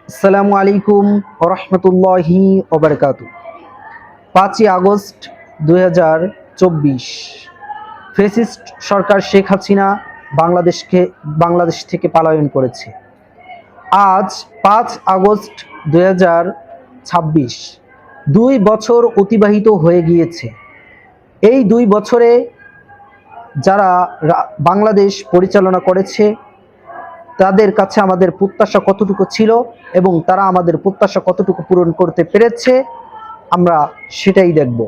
আসসালামু আলাইকুম রহমতুল্লাহি ওবরকাতু। 5ই আগস্ট 2024, ফ্যাসিস্ট সরকার শেখ হাসিনা বাংলাদেশ থেকে পলায়ন করেছে। আজ 5 আগস্ট 2026, 2 বছর অতিবাহিত হয়ে গিয়েছে। এই 2 বছরে যারা বাংলাদেশ পরিচালনা করেছে তাদের কাছে আমাদের প্রত্যাশা কতটুকু ছিল এবং তারা আমাদের প্রত্যাশা কতটুকু পূরণ করতে পেরেছে আমরা সেটাই দেখব।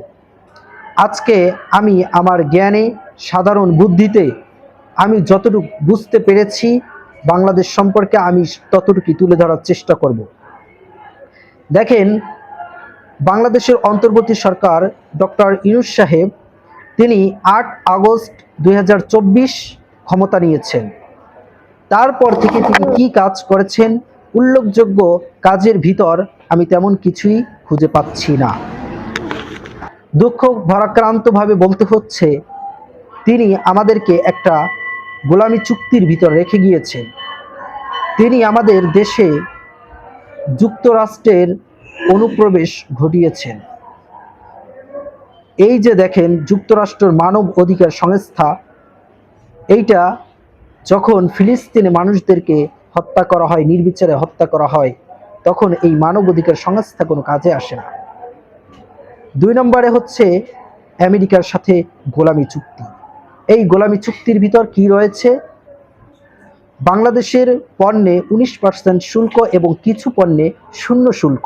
আজকে আমি আমার জ্ঞানে, সাধারণ বুদ্ধিতে আমি যতটুকু বুঝতে পেরেছি বাংলাদেশ সম্পর্কে আমি ততটুকু তুলে ধরার চেষ্টা করব। দেখেন, বাংলাদেশের অন্তর্বর্তী সরকার ডক্টর ইউনূস সাহেব তিনি 8 আগস্ট 2024 ক্ষমতা নিয়েছেন। তারপর থেকে তিনি কি কাজ করেছেন, উল্লেখযোগ্য কাজের ভিতর আমি তেমন কিছুই খুঁজে পাচ্ছি না। দুঃখ ভারাক্রান্তভাবে বলতে হচ্ছে, তিনি আমাদেরকে একটা গোলামি চুক্তির ভিতর রেখে গিয়েছেন। তিনি আমাদের দেশে যুক্তরাষ্ট্রের অনুপ্রবেশ ঘটিয়েছেন। এই যে দেখেন, যুক্তরাষ্ট্রের মানব অধিকার সংস্থা, এইটা যখন ফিলিস্তিনে মানুষদেরকে হত্যা করা হয়, নির্বিচারে হত্যা করা হয়, তখন এই মানব অধিকার সংস্থা কোনো কাজে আসে না। 2 নম্বরে হচ্ছে আমেরিকার সাথে গোলামি চুক্তি। এই গোলামি চুক্তির ভিতর কি রয়েছে? বাংলাদেশের পণ্যে 19% শুল্ক এবং কিছু পণ্যে 0 শুল্ক,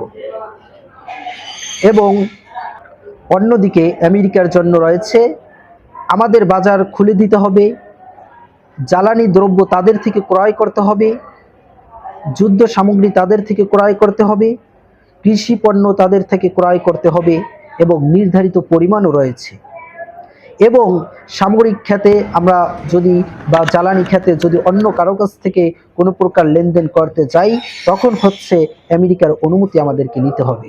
এবং অন্যদিকে আমেরিকার জন্য রয়েছে আমাদের বাজার খুলে দিতে হবে, জ্বালানি দ্রব্য তাদের থেকে ক্রয় করতে হবে, যুদ্ধ সামগ্রী তাদের থেকে ক্রয় করতে হবে, কৃষি পণ্য তাদের থেকে ক্রয় করতে হবে, এবং নির্ধারিত পরিমাণও রয়েছে। এবং সামরিক খাতে আমরা যদি বা জ্বালানি খাতে যদি অন্য কারো কাছ থেকে কোনো প্রকার লেনদেন করতে যাই, তখন হচ্ছে আমেরিকার অনুমতি আমাদেরকে নিতে হবে।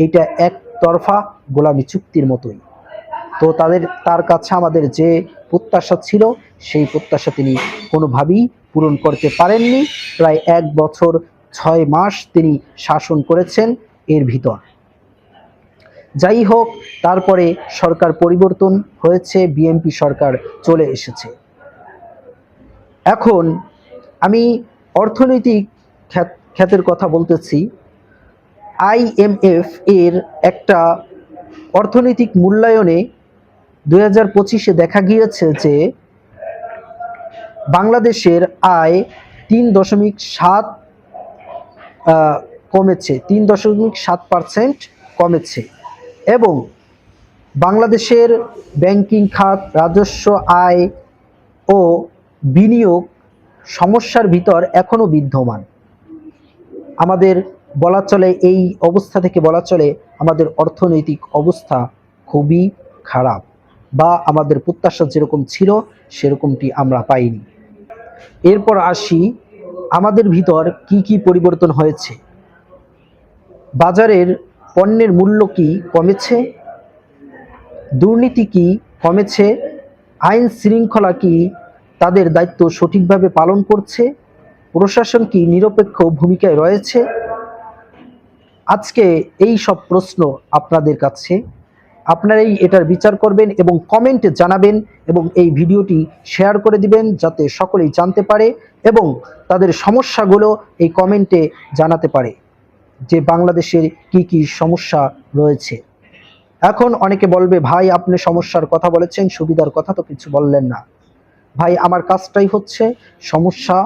এটা একতরফা গোলামি চুক্তির মতোই। তো তার কাছে আমাদের যে প্রত্যাশা ছিল সেই প্রত্যাশা তিনি কোনোভাবেই পূরণ করতে পারেননি। প্রায় 1 বছর 6 মাস তিনি শাসন করেছেন এর ভিতর। যাই হোক, তারপরে সরকার পরিবর্তন হয়েছে, বিএনপি সরকার চলে এসেছে। এখন আমি অর্থনৈতিক খাতের কথা বলতেছি। IMF এর একটা অর্থনৈতিক মূল্যায়নে 2025-এ দেখা গিয়েছে যে বাংলাদেশের আয় 3.7 কমেছে, 3.7% কমেছে, এবং বাংলাদেশের ব্যাংকিং খাত, রাজস্ব আয় ও বিনিয়োগ সমস্যার ভিতর এখনো বিদ্যমান। আমাদের বলা চলে, এই অবস্থা থেকে বলা চলে আমাদের অর্থনৈতিক অবস্থা খুবই খারাপ, বা আমাদের প্রত্যাশা যেরকম ছিল সেরকমটি আমরা পাইনি। এরপর আসি আমাদের ভিতর কি কি পরিবর্তন হয়েছে। বাজারের পণ্যের মূল্য কি কমেছে? দুর্নীতি কি কমেছে? আইন শৃঙ্খলা কি তাদের দায়িত্ব সঠিকভাবে পালন করছে? প্রশাসন কি নিরপেক্ষ ভূমিকায় রয়েছে? আজকে এই সব প্রশ্ন আপনাদের কাছে, আপনারাই এটার বিচার করবেন এবং কমেন্টে জানাবেন, এবং এই ভিডিওটি শেয়ার করে দিবেন যাতে সকলেই জানতে পারে এবং তাদের সমস্যাগুলো এই কমেন্টে জানাতে পারে যে বাংলাদেশের কি কি সমস্যা রয়েছে। এখন অনেকে বলবে, ভাই আপনি সমস্যার কথা বলেছেন, সুবিধার কথা তো কিছু বললেন না। ভাই, আমার কাজটাই হচ্ছে সমস্যা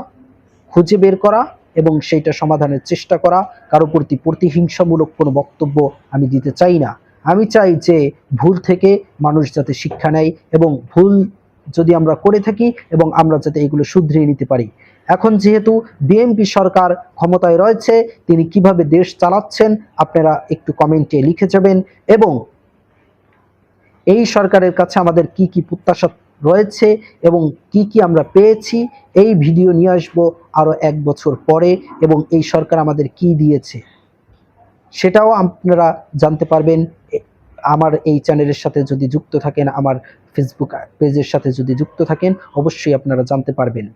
খুঁজে বের করা এবং সেইটা সমাধানের চেষ্টা করা। কারো প্রতি প্রতিহিংসামূলক কোনো বক্তব্য আমি দিতে চাই না। আমি চাই যে ভুল থেকে মানুষ যাতে শিক্ষা নেয়, এবং ভুল যদি আমরা করে থাকি এবং আমরা যাতে এগুলো শুধরিয়ে নিতে পারি। এখন যেহেতু বিএনপি সরকার ক্ষমতায় রয়েছে, তিনি কিভাবে দেশ চালাচ্ছেন আপনারা একটু কমেন্টে লিখে যাবেন, এবং এই সরকারের কাছে আমাদের কি কি প্রত্যাশা রয়েছে এবং কি কি আমরা পেয়েছি, এই ভিডিও নিয়ে আসবো আরো 1 বছর পরে, এবং এই সরকার আমাদের কি দিয়েছে সেটাও আপনারা জানতে পারবেন। আমার এই চ্যানেলের সাথে যদি যুক্ত থাকেন, আমার ফেসবুক পেজের সাথে যদি যুক্ত থাকেন, অবশ্যই আপনারা জানতে পারবেন।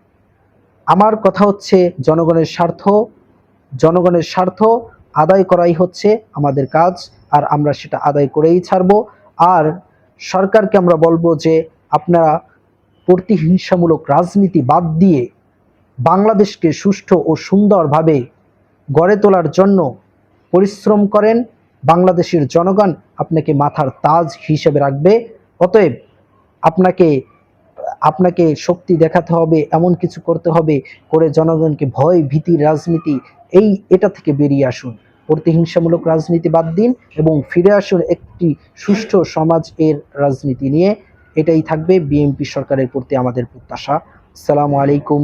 আমার কথা হচ্ছে জনগণের স্বার্থ, জনগণের স্বার্থ আদায় করাই হচ্ছে আমাদের কাজ, আর আমরা সেটা আদায় করেই ছাড়বো। আর সরকারকে আমরা বলবো যে আপনারা প্রতিহিংসামূলক রাজনীতি বাদ দিয়ে বাংলাদেশকে সুষ্ঠু ও সুন্দরভাবে গড়ে তোলার জন্য পরিশ্রম করেন। বাংলাদেশের জনগণ আপনাকে মাথার তাজ হিসেবে রাখবে। অতএব আপনাকে আপনাকে শক্তি দেখাতে হবে, এমন কিছু করতে হবে, করে জনগণকে ভয় ভীতির রাজনীতি এটা থেকে বেরিয়ে আসুন। প্রতিহিংসামূলক রাজনীতি বাদ দিন এবং ফিরে আসুন একটি সুষ্ঠু সমাজ এর রাজনীতি নিয়ে। এটাই থাকবে বিএনপি সরকারের প্রতি আমাদের প্রত্যাশা। আসসালামু আলাইকুম।